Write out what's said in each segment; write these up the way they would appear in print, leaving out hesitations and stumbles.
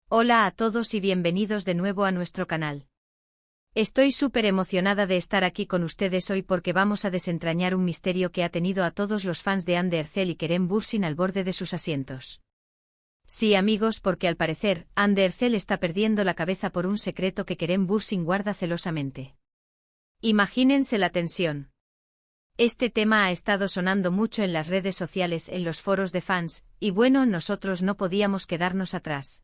Hola a todos y bienvenidos de nuevo a nuestro canal. Estoy súper emocionada de estar aquí con ustedes hoy porque vamos a desentrañar un misterio que ha tenido a todos los fans de Hande Erçel y Kerem Bürsin al borde de sus asientos. Sí, amigos, porque al parecer, Hande Erçel está perdiendo la cabeza por un secreto que Kerem Bürsin guarda celosamente. Imagínense la tensión. Este tema ha estado sonando mucho en las redes sociales, en los foros de fans, y bueno, nosotros no podíamos quedarnos atrás.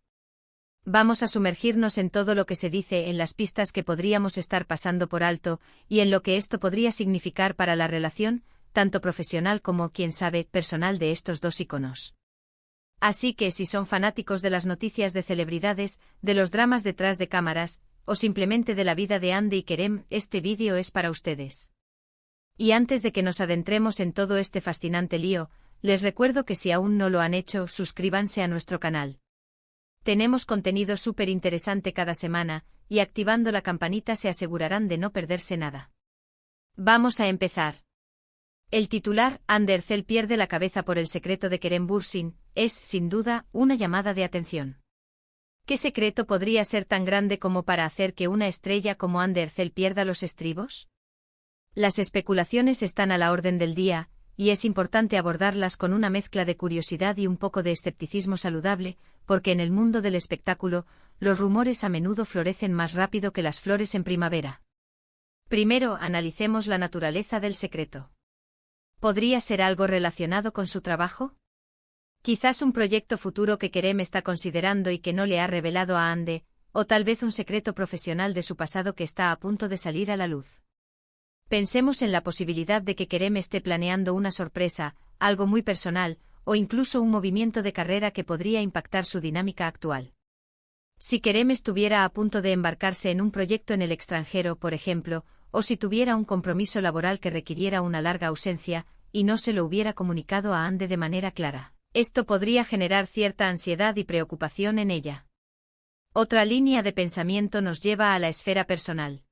Vamos a sumergirnos en todo lo que se dice, en las pistas que podríamos estar pasando por alto, y en lo que esto podría significar para la relación, tanto profesional como, quién sabe, personal de estos dos íconos. Así que si son fanáticos de las noticias de celebridades, de los dramas detrás de cámaras, o simplemente de la vida de Hande y Kerem, este vídeo es para ustedes. Y antes de que nos adentremos en todo este fascinante lío, les recuerdo que si aún no lo han hecho, suscríbanse a nuestro canal. Tenemos contenido súper interesante cada semana, y activando la campanita se asegurarán de no perderse nada. Vamos a empezar. El titular, Hande Erçel pierde la cabeza por el secreto de Kerem Bürsin, es, sin duda, una llamada de atención. ¿Qué secreto podría ser tan grande como para hacer que una estrella como Hande Erçel pierda los estribos? Las especulaciones están a la orden del día, y es importante abordarlas con una mezcla de curiosidad y un poco de escepticismo saludable, porque en el mundo del espectáculo, los rumores a menudo florecen más rápido que las flores en primavera. Primero, analicemos la naturaleza del secreto. ¿Podría ser algo relacionado con su trabajo? Quizás un proyecto futuro que Kerem está considerando y que no le ha revelado a Hande, o tal vez un secreto profesional de su pasado que está a punto de salir a la luz. Pensemos en la posibilidad de que Kerem esté planeando una sorpresa, algo muy personal, o incluso un movimiento de carrera que podría impactar su dinámica actual. Si Kerem estuviera a punto de embarcarse en un proyecto en el extranjero, por ejemplo, o si tuviera un compromiso laboral que requiriera una larga ausencia, y no se lo hubiera comunicado a Hande de manera clara, esto podría generar cierta ansiedad y preocupación en ella. Otra línea de pensamiento nos lleva a la esfera personal.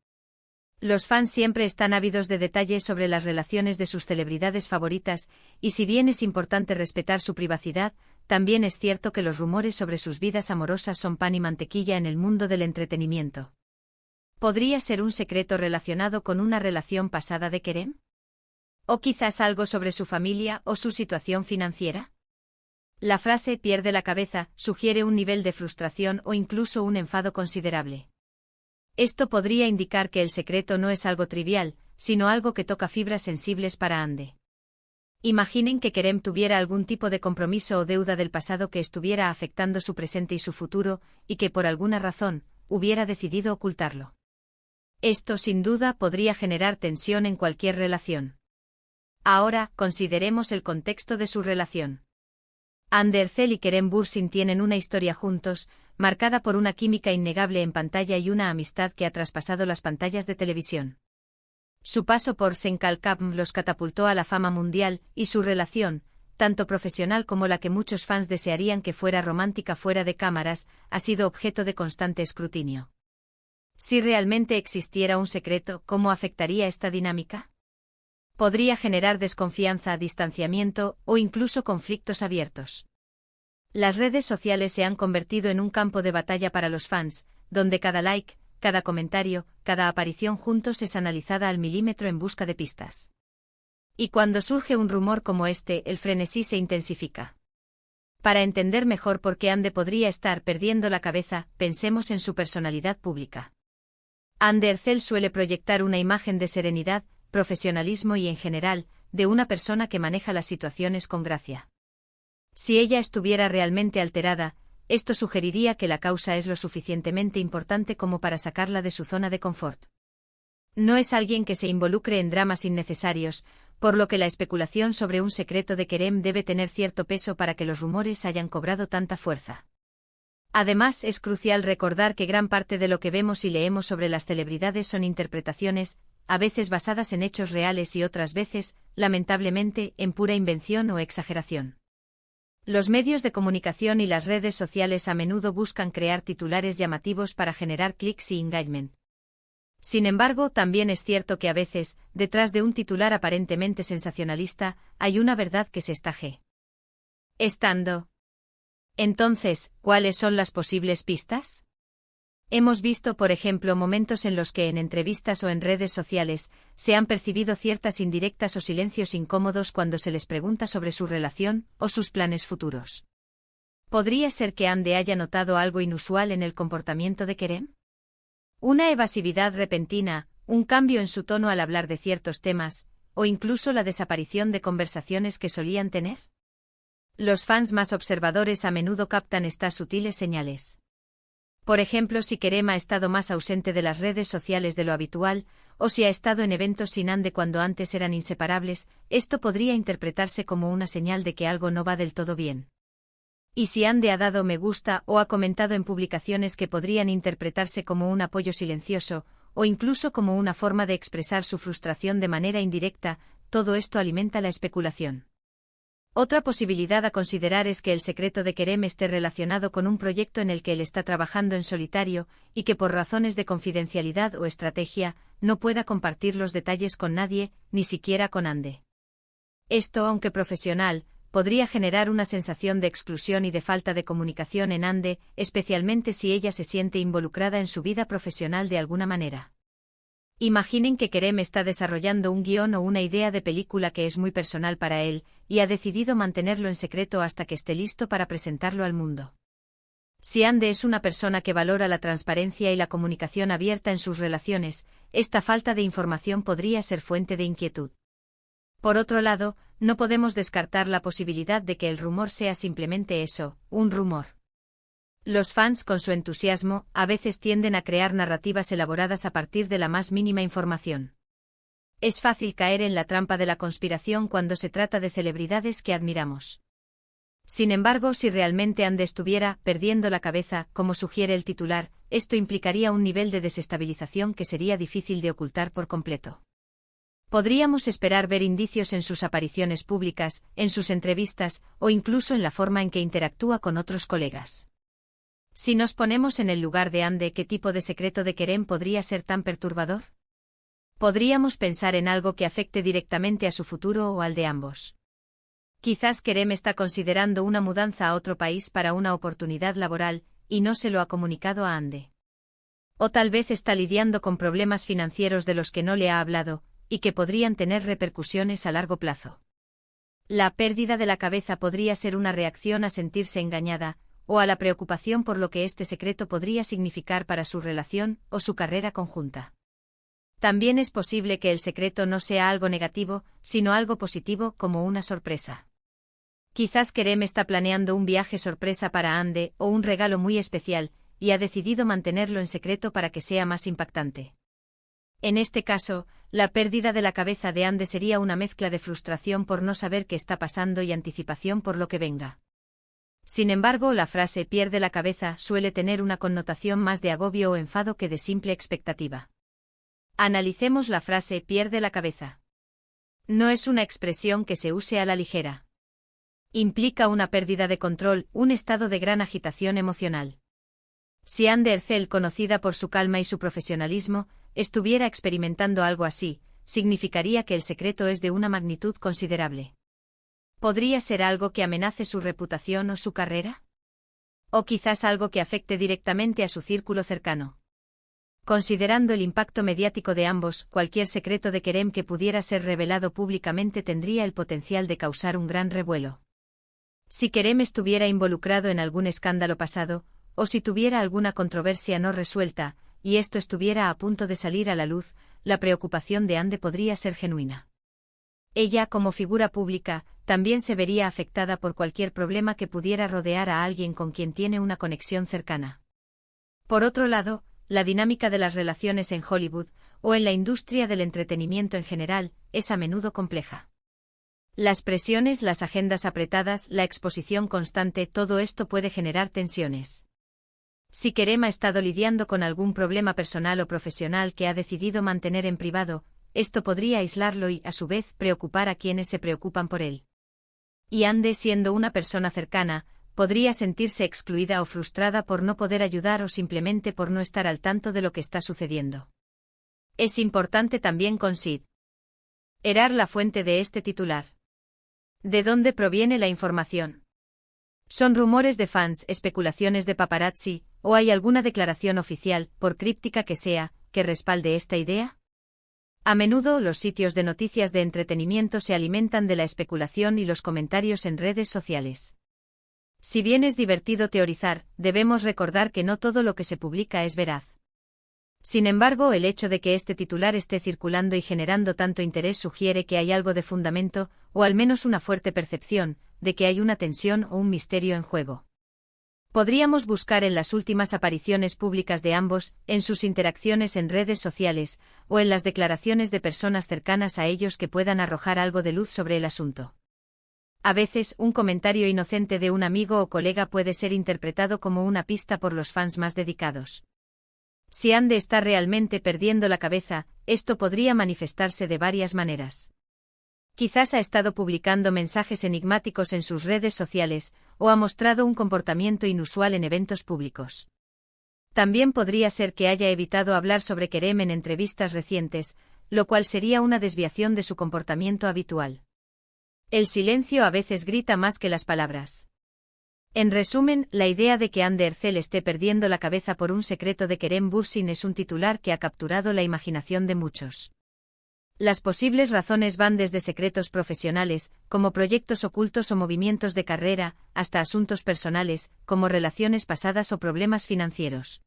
Los fans siempre están ávidos de detalles sobre las relaciones de sus celebridades favoritas, y si bien es importante respetar su privacidad, también es cierto que los rumores sobre sus vidas amorosas son pan y mantequilla en el mundo del entretenimiento. ¿Podría ser un secreto relacionado con una relación pasada de Kerem? ¿O quizás algo sobre su familia o su situación financiera? La frase pierde la cabeza sugiere un nivel de frustración o incluso un enfado considerable. Esto podría indicar que el secreto no es algo trivial, sino algo que toca fibras sensibles para Hande. Imaginen que Kerem tuviera algún tipo de compromiso o deuda del pasado que estuviera afectando su presente y su futuro, y que por alguna razón, hubiera decidido ocultarlo. Esto sin duda podría generar tensión en cualquier relación. Ahora, consideremos el contexto de su relación. Hande Erçel y Kerem Bürsin tienen una historia juntos, marcada por una química innegable en pantalla y una amistad que ha traspasado las pantallas de televisión. Su paso por Sen Kalkam los catapultó a la fama mundial, y su relación, tanto profesional como la que muchos fans desearían que fuera romántica fuera de cámaras, ha sido objeto de constante escrutinio. Si realmente existiera un secreto, ¿cómo afectaría esta dinámica? Podría generar desconfianza, distanciamiento o incluso conflictos abiertos. Las redes sociales se han convertido en un campo de batalla para los fans, donde cada like, cada comentario, cada aparición juntos es analizada al milímetro en busca de pistas. Y cuando surge un rumor como este, el frenesí se intensifica. Para entender mejor por qué Hande podría estar perdiendo la cabeza, pensemos en su personalidad pública. Hande Erçel suele proyectar una imagen de serenidad, profesionalismo y en general, de una persona que maneja las situaciones con gracia. Si ella estuviera realmente alterada, esto sugeriría que la causa es lo suficientemente importante como para sacarla de su zona de confort. No es alguien que se involucre en dramas innecesarios, por lo que la especulación sobre un secreto de Kerem debe tener cierto peso para que los rumores hayan cobrado tanta fuerza. Además, es crucial recordar que gran parte de lo que vemos y leemos sobre las celebridades son interpretaciones, a veces basadas en hechos reales y otras veces, lamentablemente, en pura invención o exageración. Los medios de comunicación y las redes sociales a menudo buscan crear titulares llamativos para generar clics y engagement. Sin embargo, también es cierto que a veces, detrás de un titular aparentemente sensacionalista, hay una verdad que se está gestando. Entonces, ¿cuáles son las posibles pistas? Hemos visto, por ejemplo, momentos en los que en entrevistas o en redes sociales se han percibido ciertas indirectas o silencios incómodos cuando se les pregunta sobre su relación o sus planes futuros. ¿Podría ser que Ande haya notado algo inusual en el comportamiento de Kerem? Una evasividad repentina, un cambio en su tono al hablar de ciertos temas, o incluso la desaparición de conversaciones que solían tener. Los fans más observadores a menudo captan estas sutiles señales. Por ejemplo, si Kerem ha estado más ausente de las redes sociales de lo habitual, o si ha estado en eventos sin Ande cuando antes eran inseparables, esto podría interpretarse como una señal de que algo no va del todo bien. Y si Ande ha dado me gusta o ha comentado en publicaciones que podrían interpretarse como un apoyo silencioso, o incluso como una forma de expresar su frustración de manera indirecta, todo esto alimenta la especulación. Otra posibilidad a considerar es que el secreto de Kerem esté relacionado con un proyecto en el que él está trabajando en solitario, y que por razones de confidencialidad o estrategia, no pueda compartir los detalles con nadie, ni siquiera con Ande. Esto, aunque profesional, podría generar una sensación de exclusión y de falta de comunicación en Ande, especialmente si ella se siente involucrada en su vida profesional de alguna manera. Imaginen que Kerem está desarrollando un guión o una idea de película que es muy personal para él, y ha decidido mantenerlo en secreto hasta que esté listo para presentarlo al mundo. Si Ande es una persona que valora la transparencia y la comunicación abierta en sus relaciones, esta falta de información podría ser fuente de inquietud. Por otro lado, no podemos descartar la posibilidad de que el rumor sea simplemente eso, un rumor. Los fans, con su entusiasmo, a veces tienden a crear narrativas elaboradas a partir de la más mínima información. Es fácil caer en la trampa de la conspiración cuando se trata de celebridades que admiramos. Sin embargo, si realmente Ande estuviera perdiendo la cabeza, como sugiere el titular, esto implicaría un nivel de desestabilización que sería difícil de ocultar por completo. Podríamos esperar ver indicios en sus apariciones públicas, en sus entrevistas, o incluso en la forma en que interactúa con otros colegas. Si nos ponemos en el lugar de Ande, ¿qué tipo de secreto de Kerem podría ser tan perturbador? Podríamos pensar en algo que afecte directamente a su futuro o al de ambos. Quizás Kerem está considerando una mudanza a otro país para una oportunidad laboral, y no se lo ha comunicado a Ande. O tal vez está lidiando con problemas financieros de los que no le ha hablado, y que podrían tener repercusiones a largo plazo. La pérdida de la cabeza podría ser una reacción a sentirse engañada, o a la preocupación por lo que este secreto podría significar para su relación o su carrera conjunta. También es posible que el secreto no sea algo negativo, sino algo positivo, como una sorpresa. Quizás Kerem está planeando un viaje sorpresa para Ande o un regalo muy especial, y ha decidido mantenerlo en secreto para que sea más impactante. En este caso, la pérdida de la cabeza de Ande sería una mezcla de frustración por no saber qué está pasando y anticipación por lo que venga. Sin embargo, la frase pierde la cabeza suele tener una connotación más de agobio o enfado que de simple expectativa. Analicemos la frase pierde la cabeza. No es una expresión que se use a la ligera. Implica una pérdida de control, un estado de gran agitación emocional. Si Ande Erçel, conocida por su calma y su profesionalismo, estuviera experimentando algo así, significaría que el secreto es de una magnitud considerable. ¿Podría ser algo que amenace su reputación o su carrera? O quizás algo que afecte directamente a su círculo cercano. Considerando el impacto mediático de ambos, cualquier secreto de Kerem que pudiera ser revelado públicamente tendría el potencial de causar un gran revuelo. Si Kerem estuviera involucrado en algún escándalo pasado, o si tuviera alguna controversia no resuelta, y esto estuviera a punto de salir a la luz, la preocupación de Ande podría ser genuina. Ella, como figura pública, también se vería afectada por cualquier problema que pudiera rodear a alguien con quien tiene una conexión cercana. Por otro lado, la dinámica de las relaciones en Hollywood, o en la industria del entretenimiento en general, es a menudo compleja. Las presiones, las agendas apretadas, la exposición constante, todo esto puede generar tensiones. Si Kerem ha estado lidiando con algún problema personal o profesional que ha decidido mantener en privado, esto podría aislarlo y, a su vez, preocupar a quienes se preocupan por él. Y Ande, siendo una persona cercana, podría sentirse excluida o frustrada por no poder ayudar o simplemente por no estar al tanto de lo que está sucediendo. Es importante también considerar la fuente de este titular. ¿De dónde proviene la información? ¿Son rumores de fans, especulaciones de paparazzi, o hay alguna declaración oficial, por críptica que sea, que respalde esta idea? A menudo los sitios de noticias de entretenimiento se alimentan de la especulación y los comentarios en redes sociales. Si bien es divertido teorizar, debemos recordar que no todo lo que se publica es veraz. Sin embargo, el hecho de que este titular esté circulando y generando tanto interés sugiere que hay algo de fundamento, o al menos una fuerte percepción, de que hay una tensión o un misterio en juego. Podríamos buscar en las últimas apariciones públicas de ambos, en sus interacciones en redes sociales, o en las declaraciones de personas cercanas a ellos que puedan arrojar algo de luz sobre el asunto. A veces, un comentario inocente de un amigo o colega puede ser interpretado como una pista por los fans más dedicados. Si Ande está realmente perdiendo la cabeza, esto podría manifestarse de varias maneras. Quizás ha estado publicando mensajes enigmáticos en sus redes sociales, o ha mostrado un comportamiento inusual en eventos públicos. También podría ser que haya evitado hablar sobre Kerem en entrevistas recientes, lo cual sería una desviación de su comportamiento habitual. El silencio a veces grita más que las palabras. En resumen, la idea de que Hande Erçel esté perdiendo la cabeza por un secreto de Kerem Bürsin es un titular que ha capturado la imaginación de muchos. Las posibles razones van desde secretos profesionales, como proyectos ocultos o movimientos de carrera, hasta asuntos personales, como relaciones pasadas o problemas financieros.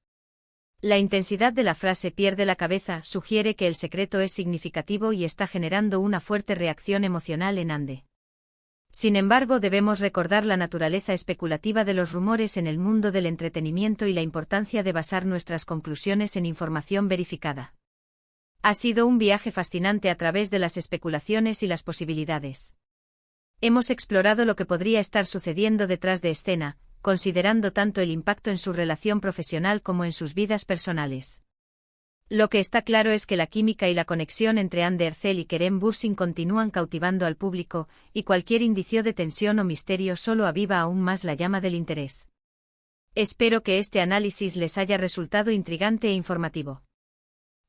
La intensidad de la frase "pierde la cabeza" sugiere que el secreto es significativo y está generando una fuerte reacción emocional en Hande. Sin embargo, debemos recordar la naturaleza especulativa de los rumores en el mundo del entretenimiento y la importancia de basar nuestras conclusiones en información verificada. Ha sido un viaje fascinante a través de las especulaciones y las posibilidades. Hemos explorado lo que podría estar sucediendo detrás de escena, considerando tanto el impacto en su relación profesional como en sus vidas personales. Lo que está claro es que la química y la conexión entre Hande Erçel y Kerem Bürsin continúan cautivando al público, y cualquier indicio de tensión o misterio solo aviva aún más la llama del interés. Espero que este análisis les haya resultado intrigante e informativo.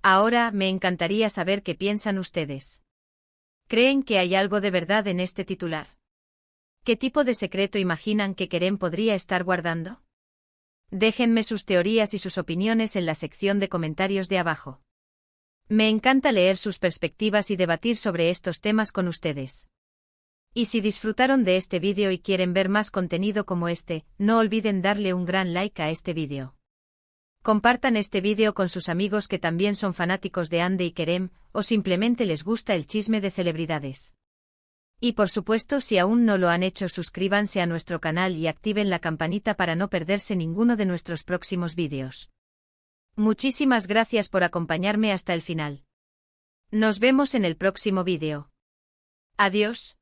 Ahora, me encantaría saber qué piensan ustedes. ¿Creen que hay algo de verdad en este titular? ¿Qué tipo de secreto imaginan que Kerem podría estar guardando? Déjenme sus teorías y sus opiniones en la sección de comentarios de abajo. Me encanta leer sus perspectivas y debatir sobre estos temas con ustedes. Y si disfrutaron de este vídeo y quieren ver más contenido como este, no olviden darle un gran like a este vídeo. Compartan este vídeo con sus amigos que también son fanáticos de Hande y Kerem, o simplemente les gusta el chisme de celebridades. Y por supuesto, si aún no lo han hecho, suscríbanse a nuestro canal y activen la campanita para no perderse ninguno de nuestros próximos vídeos. Muchísimas gracias por acompañarme hasta el final. Nos vemos en el próximo vídeo. Adiós.